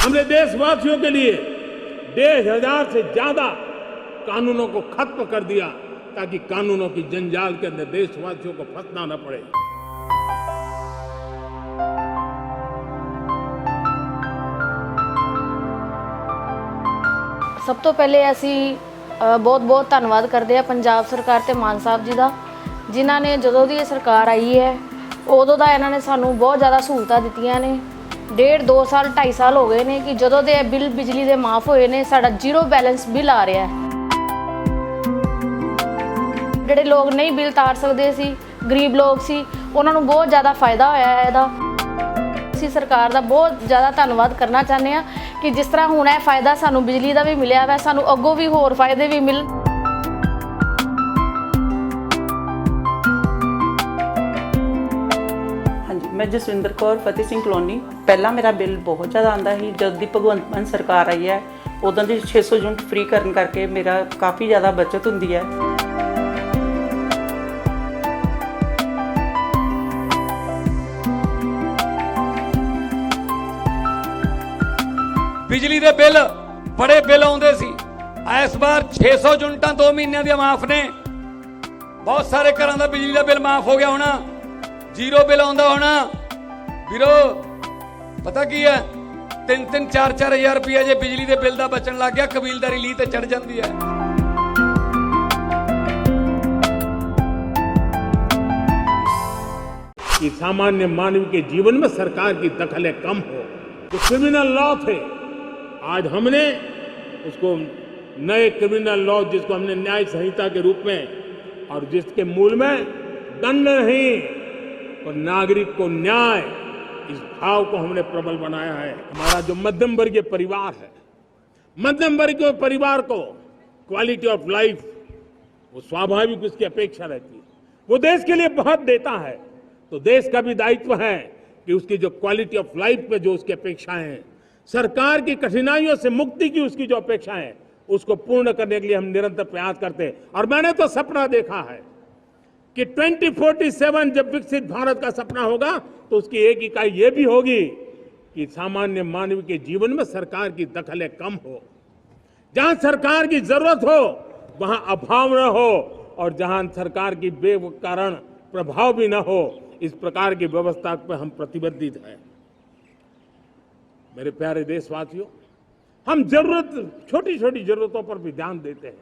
हमने देशवासियों के लिए 1,500 से ज्यादा कानूनों को खत्म कर दिया ताकि कानूनों की जंजाल के अंदर देशवासियों को फंसना न पड़े। सब तो पहले ਅਸੀਂ ਬਹੁਤ ਧੰਨਵਾਦ ਕਰਦੇ ਆ ਪੰਜਾਬ ਸਰਕਾਰ ਤੇ ਮਾਨ ਸਾਹਿਬ ਜੀ ਦਾ, ਜਿਨ੍ਹਾਂ ਨੇ ਜਦੋਂ ਦੀ ਇਹ ਸਰਕਾਰ ਆਈ ਹੈ ਉਦੋਂ ਦਾ ਇਹਨਾਂ ਨੇ ਸਾਨੂੰ ਬਹੁਤ ਜ਼ਿਆਦਾ ਸਹੂਲਤਾਂ ਦਿੱਤੀਆਂ ਨੇ। 1.5-2 ਸਾਲ 2.5 ਸਾਲ ਹੋ ਗਏ ਨੇ ਕਿ ਜਦੋਂ ਦੇ ਬਿੱਲ ਬਿਜਲੀ ਦੇ ਮਾਫ ਹੋਏ ਨੇ ਸਾਡਾ ਜ਼ੀਰੋ ਬੈਲੈਂਸ ਬਿੱਲ ਆ ਰਿਹਾ ਹੈ। ਜਿਹੜੇ ਲੋਕ ਨਹੀਂ ਬਿੱਲ ਤਾਰ ਸਕਦੇ ਸੀ, ਗਰੀਬ ਲੋਕ ਸੀ, ਉਹਨਾਂ ਨੂੰ ਬਹੁਤ ਜ਼ਿਆਦਾ ਫਾਇਦਾ ਹੋਇਆ ਹੈ ਇਹਦਾ। ਅਸੀਂ ਸਰਕਾਰ ਦਾ ਬਹੁਤ ਜ਼ਿਆਦਾ ਧੰਨਵਾਦ ਕਰਨਾ ਚਾਹੁੰਦੇ ਹਾਂ ਕਿ ਜਿਸ ਤਰ੍ਹਾਂ ਹੁਣ ਇਹ ਫਾਇਦਾ ਸਾਨੂੰ ਬਿਜਲੀ ਦਾ ਵੀ ਮਿਲਿਆ ਹੈ, ਸਾਨੂੰ ਅੱਗੋਂ ਵੀ ਹੋਰ ਫਾਇਦੇ ਵੀ ਮਿਲਣ। ਹਾਂਜੀ, ਮੈਂ ਜਸਵਿੰਦਰ ਕੌਰ, ਫਤਿਹ ਸਿੰਘ ਕਲੋਨੀ। ਪਹਿਲਾਂ ਮੇਰਾ ਬਿੱਲ ਬਹੁਤ ਜ਼ਿਆਦਾ ਆਉਂਦਾ ਸੀ। ਜਦ ਦੀ ਭਗਵੰਤ ਮਾਨ ਸਰਕਾਰ ਆਈ ਹੈ ਉਦੋਂ ਦੀ 600 ਯੂਨਿਟ ਫ੍ਰੀ ਕਰਨ ਕਰਕੇ ਮੇਰਾ ਕਾਫੀ ਜ਼ਿਆਦਾ ਬਚਤ ਹੁੰਦੀ ਹੈ। बिजली के बिल बड़े बिल आते सी, इस बार 600 यूनिटां 2 महीनों दी माफ ने। बहुत सारे घरों का बिजली का बिल माफ हो गया होना, जीरो बिल आता होना। वीरो पता की है, 3-3, 4-4 हज़ार रुपया जे बिजली के बिल का बचन लग गया, कबीलदारी लीह ते चढ़ जाती है। कि सामान्य मानव के जीवन में सरकार की दखल कम हो। जो क्रिमिनल लॉ थे, आज हमने उसको नए क्रिमिनल लॉ, जिसको हमने न्याय संहिता के रूप में, और जिसके मूल में दंड नहीं और नागरिक को न्याय, इस भाव को हमने प्रबल बनाया है। हमारा जो मध्यम वर्गीय परिवार है, मध्यम वर्गीय परिवार को क्वालिटी ऑफ लाइफ, वो स्वाभाविक उसकी अपेक्षा रहती है। वो देश के लिए बहुत देता है, तो देश का भी दायित्व है कि उसकी जो क्वालिटी ऑफ लाइफ पे जो उसकी अपेक्षाएं हैं, सरकार की कठिनाइयों से मुक्ति की उसकी जो अपेक्षाएं हैं, उसको पूर्ण करने के लिए हम निरंतर प्रयास करते हैं। और मैंने तो सपना देखा है कि 2047 जब विकसित भारत का सपना होगा तो उसकी एक इकाई ये भी होगी कि सामान्य मानव के जीवन में सरकार की दखल कम हो। जहां सरकार की जरूरत हो वहां अभाव न हो, और जहां सरकार की बेकारण प्रभाव भी न हो, इस प्रकार की व्यवस्था पर हम प्रतिबद्ध हैं। मेरे प्यारे देशवासियों, हम छोटी छोटी जरूरतों पर भी ध्यान देते हैं,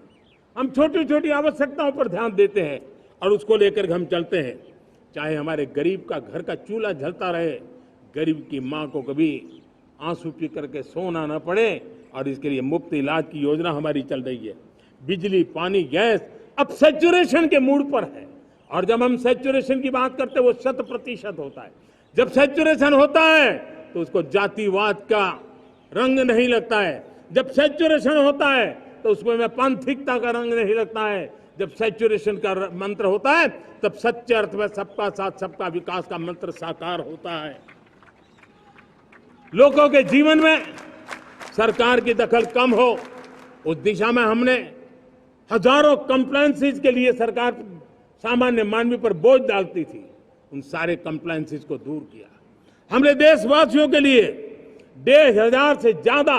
हम छोटी छोटी आवश्यकताओं पर ध्यान देते हैं और उसको लेकर हम चलते हैं। चाहे हमारे गरीब का घर का चूल्हा जलता रहे, गरीब की माँ को कभी आंसू पी करके सोना न पड़े, और इसके लिए मुफ्त इलाज की योजना हमारी चल रही है। बिजली, पानी, गैस अब सैचुरेशन के मूड पर है, और जब हम सैचुरेशन की बात करते हैं वो 100% होता है। जब सैचुरेशन होता है तो उसको जातिवाद का रंग नहीं लगता है। जब सैचुरेशन होता है तो उसमें पांथिकता का रंग नहीं लगता है। जब सैचुरेशन का मंत्र होता है तब सच्चे अर्थ में सबका साथ सबका विकास का मंत्र साकार होता है। लोगों के जीवन में सरकार की दखल कम हो, उस दिशा में हमने हजारों कंप्लायंसेस के लिए सरकार सामान्य मानवी पर बोझ डालती थी, उन सारे कंप्लायंसेस को दूर किया। हमने देशवासियों के लिए 1,500 से ज्यादा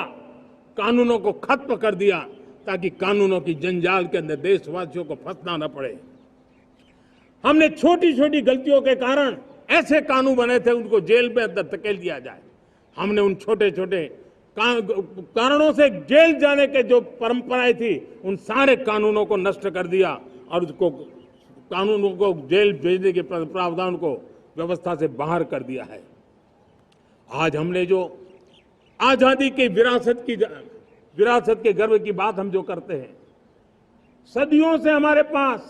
कानूनों को खत्म कर दिया ताकि कानूनों की जंजाल के अंदर देशवासियों को फंसना न पड़े। हमने छोटी छोटी गलतियों के कारण ऐसे कानून बने थे उनको जेल में अंदर धकेल दिया जाए। हमने उन छोटे छोटे कारणों से जेल जाने के जो परंपराएं थी उन सारे कानूनों को नष्ट कर दिया और उसको कानूनों को जेल भेजने के प्रावधान को व्यवस्था से बाहर कर दिया है। आज हमने जो आजादी की विरासत के गर्व की बात हम जो करते हैं, सदियों से हमारे पास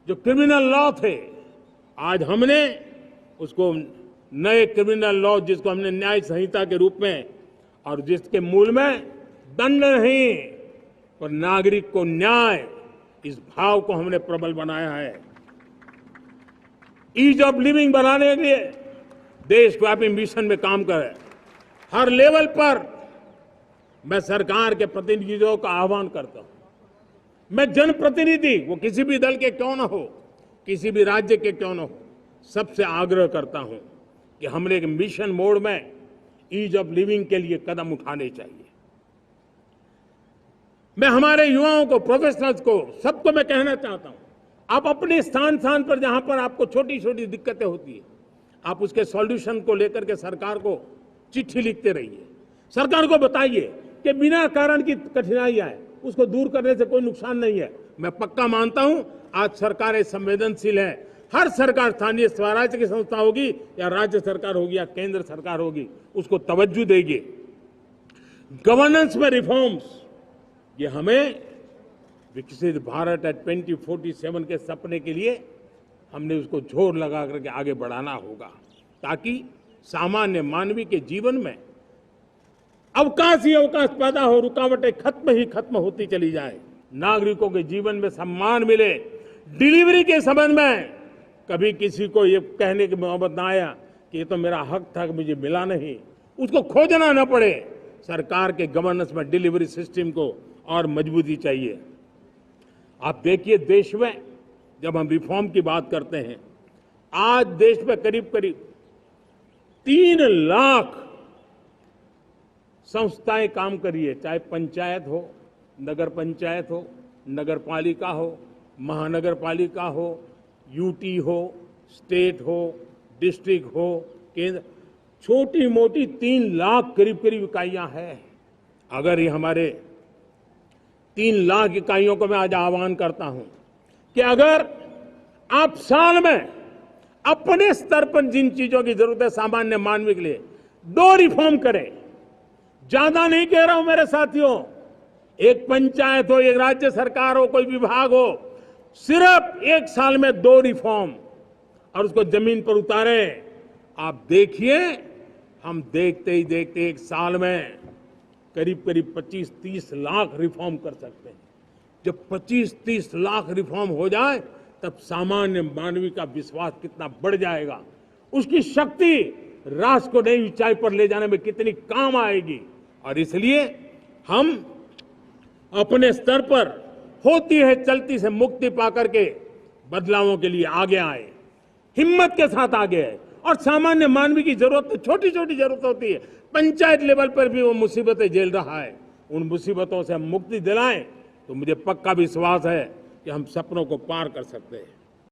जो क्रिमिनल लॉ थे, आज हमने उसको नए क्रिमिनल लॉ, जिसको हमने न्याय संहिता के रूप में, और जिसके मूल में दंड नहीं पर नागरिक को न्याय, इस भाव को हमने प्रबल बनाया है। ईज ऑफ लिविंग बनाने के लिए देशव्यापी मिशन में काम कर हर लेवल पर मैं सरकार के प्रतिनिधियों का आह्वान करता हूं। मैं जनप्रतिनिधि, वो किसी भी दल के क्यों न हो, किसी भी राज्य के क्यों न हो, सबसे आग्रह करता हूं कि हमने एक मिशन मोड में ईज ऑफ लिविंग के लिए कदम उठाने चाहिए। मैं हमारे युवाओं को, प्रोफेशनल्स को, सबको मैं कहना चाहता हूं, आप अपने स्थान पर जहां पर आपको छोटी छोटी दिक्कतें होती है, आप उसके सॉल्यूशन को लेकर के सरकार को चिट्ठी लिखते रहिए। सरकार को बताइए कि बिना कारण की कठिनाई आए उसको दूर करने से कोई नुकसान नहीं है। मैं पक्का मानता हूं आज सरकारें संवेदनशील है। हर सरकार, स्थानीय स्वराज की संस्था होगी या राज्य सरकार होगी या केंद्र सरकार होगी, उसको तवज्जो देगी। गवर्नेंस में रिफॉर्म्स, ये हमें विकसित भारत 2047 के सपने के लिए हमने उसको जोर लगा करके आगे बढ़ाना होगा, ताकि सामान्य मानवी के जीवन में अवकाश ही अवकाश पैदा हो, रुकावटें खत्म ही खत्म होती चली जाए, नागरिकों के जीवन में सम्मान मिले। डिलीवरी के संबंध में कभी किसी को ये कहने की मोहब्बत ना आया कि ये तो मेरा हक था, मुझे मिला नहीं, उसको खोजना न पड़े। सरकार के गवर्नेंस में डिलीवरी सिस्टम को और मजबूती चाहिए। आप देखिए, देश में जब हम रिफॉर्म की बात करते हैं, आज देश में करीब करीब 3 लाख संस्थाएं काम कर रही है, चाहे पंचायत हो, नगर पंचायत हो, नगर पालिका हो, महानगर पालिका हो, यूटी हो, स्टेट हो, डिस्ट्रिक्ट हो, केंद्र, छोटी मोटी 3 लाख करीब इकाइयां हैं। अगर ये हमारे 3 लाख इकाइयों को मैं आज आह्वान करता हूं कि अगर आप साल में अपने स्तर पर जिन चीजों की जरूरत है सामान्य मानवी के लिए, 2 रिफॉर्म करें। ज्यादा नहीं कह रहा हूं मेरे साथियों, एक पंचायत हो, एक राज्य सरकार हो, कोई विभाग हो, सिर्फ 1 साल में 2 रिफॉर्म और उसको जमीन पर उतारें। आप देखिए, हम देखते ही देखते 1 साल में करीब 25-30 लाख रिफॉर्म कर सकते हैं। जब 25-30 लाख रिफॉर्म हो जाए तब सामान्य मानवी का विश्वास कितना बढ़ जाएगा, उसकी शक्ति राष्ट्र को नई ऊंचाई पर ले जाने में कितनी काम आएगी। और इसलिए हम अपने स्तर पर होती है चलती से मुक्ति पाकर के बदलावों के लिए आगे आए, हिम्मत के साथ आगे आए। और सामान्य मानवी की जरूरत, छोटी छोटी जरूरत होती है, पंचायत लेवल पर भी वो मुसीबतें झेल रहा है, उन मुसीबतों से हम मुक्ति दिलाएं तो मुझे पक्का विश्वास है कि हम सपनों को पार कर सकते हैं।